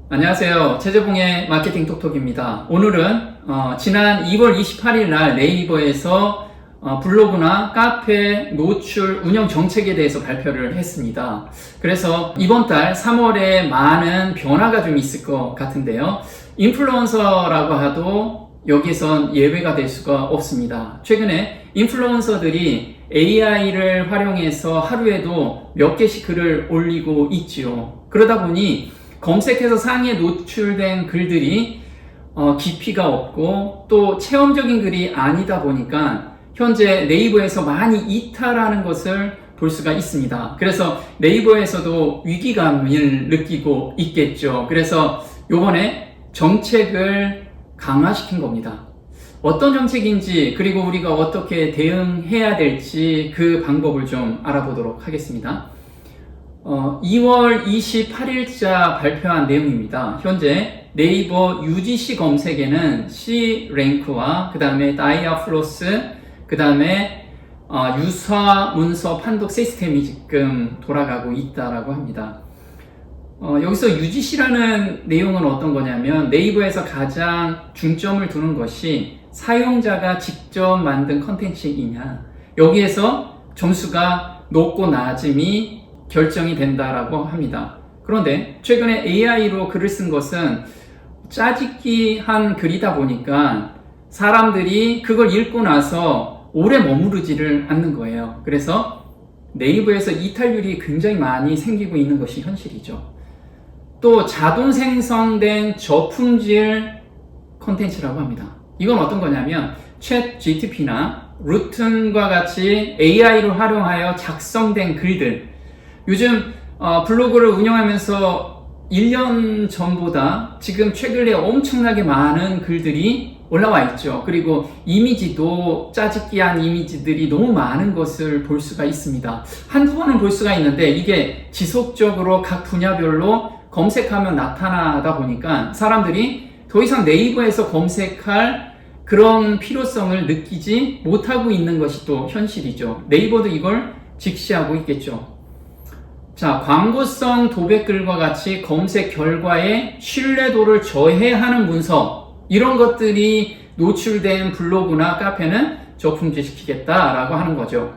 안녕하세요. 최재봉의 마케팅 톡톡입니다. 오늘은 지난 2월 28일 날 네이버에서 블로그나 카페 노출 운영 정책에 대해서 발표를 했습니다. 그래서 이번 달 3월에 많은 변화가 좀 있을 것 같은데요. 인플루언서라고 해도 여기선 예외가 될 수가 없습니다. 최근에 인플루언서들이 AI를 활용해서 하루에도 몇 개씩 글을 올리고 있지요. 그러다 보니 검색해서 상위에 노출된 글들이 깊이가 없고 또 체험적인 글이 아니다 보니까 현재 네이버에서 많이 이탈하는 것을 볼 수가 있습니다. 그래서 네이버에서도 위기감을 느끼고 있겠죠. 그래서 요번에 정책을 강화시킨 겁니다. 어떤 정책인지 그리고 우리가 어떻게 대응해야 될지 그 방법을 좀 알아보도록 하겠습니다. 2월 28일자 발표한 내용입니다. 현재 네이버 UGC 검색에는 C랭크와 그 다음에 다이아플로스, 그 다음에 유사 문서 판독 시스템이 지금 돌아가고 있다라고 합니다. 여기서 UGC라는 내용은 어떤 거냐면 네이버에서 가장 중점을 두는 것이 사용자가 직접 만든 컨텐츠이냐, 여기에서 점수가 높고 낮음이 결정이 된다라고 합니다. 그런데 최근에 AI로 글을 쓴 것은 짜집기한 글이다 보니까 사람들이 그걸 읽고 나서 오래 머무르지를 않는 거예요. 그래서 네이버에서 이탈률이 굉장히 많이 생기고 있는 것이 현실이죠. 또 자동 생성된 저품질 콘텐츠라고 합니다. 이건 어떤 거냐면 챗 GTP나 루튼과 같이 AI를 활용하여 작성된 글들, 요즘 블로그를 운영하면서 1년 전보다 지금 최근에 엄청나게 많은 글들이 올라와 있죠. 그리고 이미지도 짜집기한 이미지들이 너무 많은 것을 볼 수가 있습니다. 한두 번은 볼 수가 있는데 이게 지속적으로 각 분야별로 검색하면 나타나다 보니까 사람들이 더 이상 네이버에서 검색할 그런 필요성을 느끼지 못하고 있는 것이 또 현실이죠. 네이버도 이걸 직시하고 있겠죠. 자, 광고성 도배글과 같이 검색 결과의 신뢰도를 저해하는 문서, 이런 것들이 노출된 블로그나 카페는 저품질시키겠다라고 하는 거죠.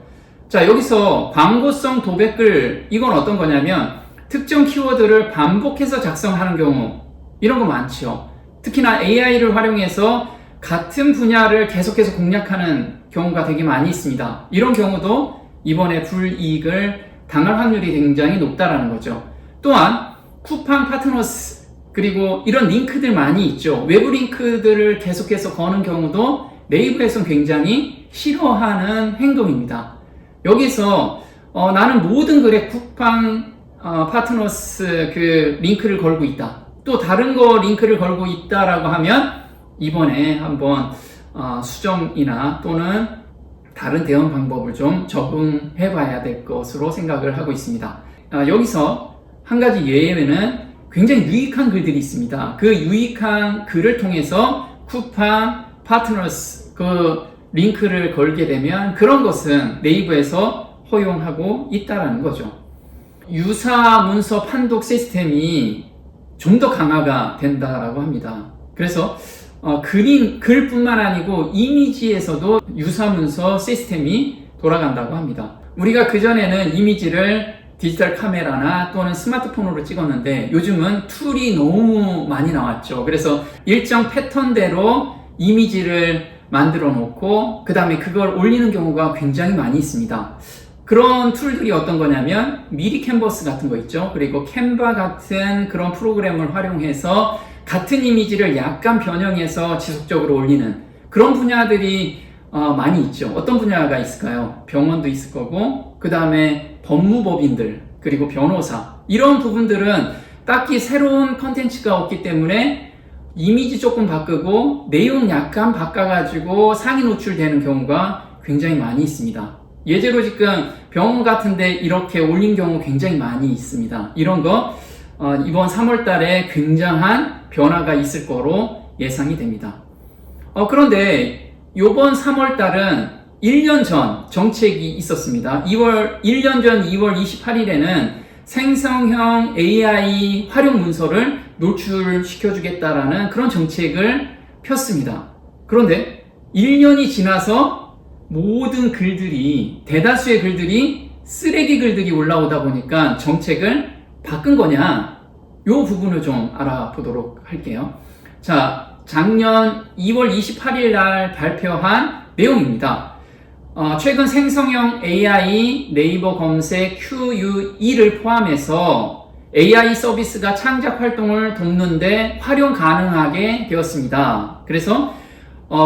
자, 여기서 광고성 도배글, 이건 어떤 거냐면 특정 키워드를 반복해서 작성하는 경우, 이런 거 많죠. 특히나 AI를 활용해서 같은 분야를 계속해서 공략하는 경우가 되게 많이 있습니다. 이런 경우도 이번에 불이익을 당할 확률이 굉장히 높다라는 거죠. 또한 쿠팡 파트너스, 그리고 이런 링크들 많이 있죠. 외부 링크들을 계속해서 거는 경우도 네이버에서는 굉장히 싫어하는 행동입니다. 여기서 나는 모든 글에 쿠팡 파트너스 그 링크를 걸고 있다, 또 다른 거 링크를 걸고 있다라고 하면 이번에 한번 수정이나 또는 다른 대응 방법을 좀 적응해 봐야 될 것으로 생각을 하고 있습니다. 여기서 한 가지 예외는 굉장히 유익한 글들이 있습니다. 그 유익한 글을 통해서 쿠팡 파트너스 그 링크를 걸게 되면 그런 것은 네이버에서 허용하고 있다라는 거죠. 유사 문서 판독 시스템이 좀 더 강화가 된다라고 합니다. 그래서 글뿐만 아니고 이미지에서도 유사문서 시스템이 돌아간다고 합니다. 우리가 그전에는 이미지를 디지털 카메라나 또는 스마트폰으로 찍었는데 요즘은 툴이 너무 많이 나왔죠. 그래서 일정 패턴대로 이미지를 만들어 놓고 그 다음에 그걸 올리는 경우가 굉장히 많이 있습니다. 그런 툴들이 어떤 거냐면 미리 캔버스 같은 거 있죠. 그리고 캔바 같은 그런 프로그램을 활용해서 같은 이미지를 약간 변형해서 지속적으로 올리는 그런 분야들이 많이 있죠. 어떤 분야가 있을까요? 병원도 있을 거고, 그 다음에 법무법인들, 그리고 변호사, 이런 부분들은 딱히 새로운 컨텐츠가 없기 때문에 이미지 조금 바꾸고 내용 약간 바꿔가지고 상위 노출되는 경우가 굉장히 많이 있습니다. 예제로 지금 병원 같은데 이렇게 올린 경우 굉장히 많이 있습니다. 이런 거 이번 3월 달에 굉장한 변화가 있을 거로 예상이 됩니다. 그런데 이번 3월 달은 1년 전 정책이 있었습니다. 1년 전 2월 28일에는 생성형 AI 활용 문서를 노출시켜주겠다라는 그런 정책을 폈습니다. 그런데 1년이 지나서 모든 글들이, 대다수의 글들이 쓰레기 글들이 올라오다 보니까 정책을 바꾼 거냐? 이 부분을 좀 알아보도록 할게요. 자, 작년 2월 28일 날 발표한 내용입니다. 최근 생성형 AI 네이버 검색 QUE를 포함해서 AI 서비스가 창작 활동을 돕는데 활용 가능하게 되었습니다. 그래서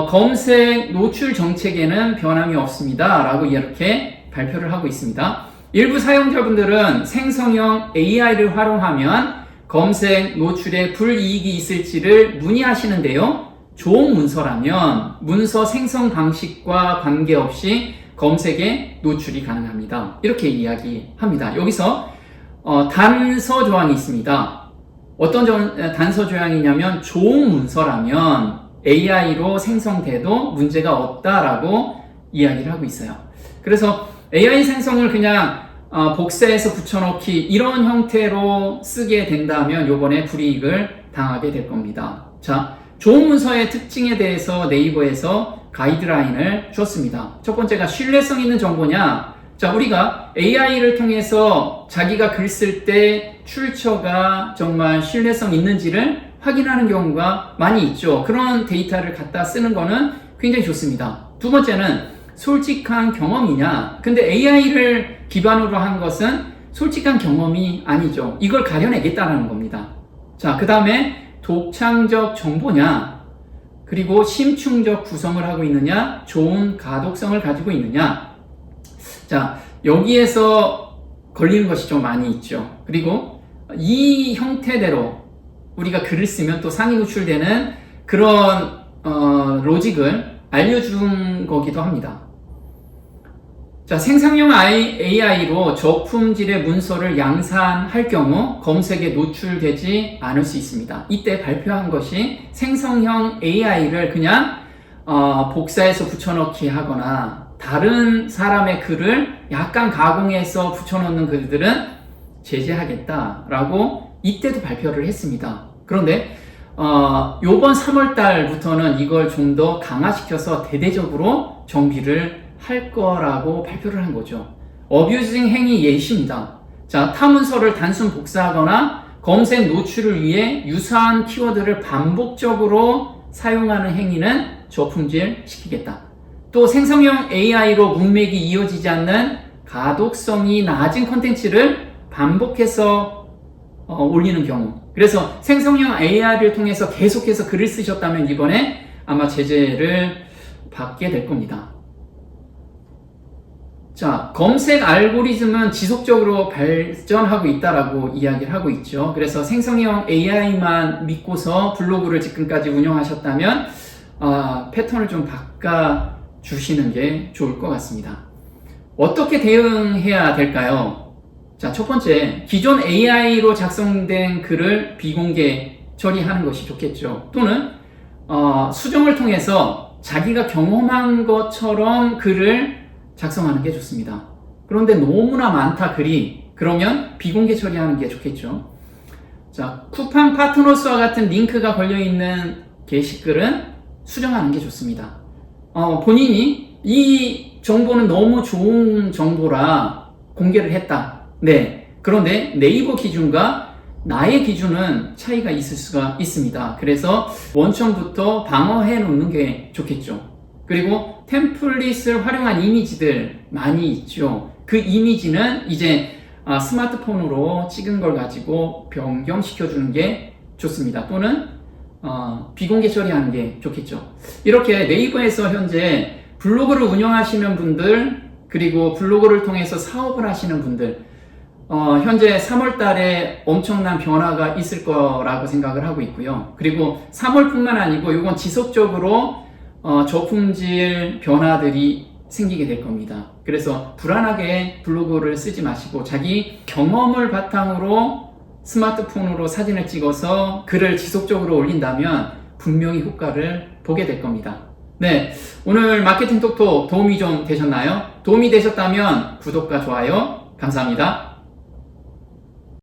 검색 노출 정책에는 변함이 없습니다. 라고 이렇게 발표를 하고 있습니다. 일부 사용자분들은 생성형 AI를 활용하면 검색 노출에 불이익이 있을지를 문의하시는데요. 좋은 문서라면 문서 생성 방식과 관계없이 검색에 노출이 가능합니다. 이렇게 이야기합니다. 여기서 단서 조항이 있습니다. 어떤 단서 조항이냐면 좋은 문서라면 AI로 생성돼도 문제가 없다라고 이야기를 하고 있어요. 그래서 AI 생성을 그냥 복사해서 붙여넣기 이런 형태로 쓰게 된다면 요번에 불이익을 당하게 될 겁니다. 자, 좋은 문서의 특징에 대해서 네이버에서 가이드라인을 줬습니다. 첫 번째가 신뢰성 있는 정보냐? 자, 우리가 AI를 통해서 자기가 글 쓸 때 출처가 정말 신뢰성 있는지를 확인하는 경우가 많이 있죠. 그런 데이터를 갖다 쓰는 거는 굉장히 좋습니다. 두 번째는 솔직한 경험이냐? 근데 AI를 기반으로 한 것은 솔직한 경험이 아니죠. 이걸 가려내겠다는 겁니다. 자, 그 다음에 독창적 정보냐? 그리고 심층적 구성을 하고 있느냐? 좋은 가독성을 가지고 있느냐? 자, 여기에서 걸리는 것이 좀 많이 있죠. 그리고 이 형태대로 우리가 글을 쓰면 또 상위 노출되는 그런 로직을 알려준 거기도 합니다. 자, 생성형 AI로 저품질의 문서를 양산할 경우 검색에 노출되지 않을 수 있습니다. 이때 발표한 것이 생성형 AI를 그냥 복사해서 붙여넣기 하거나 다른 사람의 글을 약간 가공해서 붙여넣는 글들은 제재하겠다라고 이때도 발표를 했습니다. 그런데 요번 3월 달부터는 이걸 좀 더 강화시켜서 대대적으로 정비를 할 거라고 발표를 한 거죠. 어뷰징 행위 예시입니다. 자, 타 문서를 단순 복사하거나 검색 노출을 위해 유사한 키워드를 반복적으로 사용하는 행위는 저품질 시키겠다. 또 생성형 AI로 문맥이 이어지지 않는 가독성이 낮은 컨텐츠를 반복해서 올리는 경우. 그래서 생성형 AI를 통해서 계속해서 글을 쓰셨다면 이번에 아마 제재를 받게 될 겁니다. 자, 검색 알고리즘은 지속적으로 발전하고 있다라고 이야기를 하고 있죠. 그래서 생성형 AI만 믿고서 블로그를 지금까지 운영하셨다면 패턴을 좀 바꿔주시는 게 좋을 것 같습니다. 어떻게 대응해야 될까요? 자, 첫 번째, 기존 AI로 작성된 글을 비공개 처리하는 것이 좋겠죠. 또는 수정을 통해서 자기가 경험한 것처럼 글을 작성하는 게 좋습니다. 그런데 너무나 많다 글이, 그러면 비공개 처리하는 게 좋겠죠. 자, 쿠팡 파트너스와 같은 링크가 걸려있는 게시글은 수정하는 게 좋습니다. 본인이 이 정보는 너무 좋은 정보라 공개를 했다. 네. 그런데 네이버 기준과 나의 기준은 차이가 있을 수가 있습니다. 그래서 원천부터 방어해 놓는 게 좋겠죠. 그리고 템플릿을 활용한 이미지들 많이 있죠. 그 이미지는 이제 스마트폰으로 찍은 걸 가지고 변경시켜 주는 게 좋습니다. 또는 비공개 처리하는 게 좋겠죠. 이렇게 네이버에서 현재 블로그를 운영하시는 분들, 그리고 블로그를 통해서 사업을 하시는 분들, 현재 3월 달에 엄청난 변화가 있을 거라고 생각을 하고 있고요. 그리고 3월뿐만 아니고 이건 지속적으로 저품질 변화들이 생기게 될 겁니다. 그래서 불안하게 블로그를 쓰지 마시고 자기 경험을 바탕으로 스마트폰으로 사진을 찍어서 글을 지속적으로 올린다면 분명히 효과를 보게 될 겁니다. 네, 오늘 마케팅 톡톡 도움이 좀 되셨나요? 도움이 되셨다면 구독과 좋아요 감사합니다.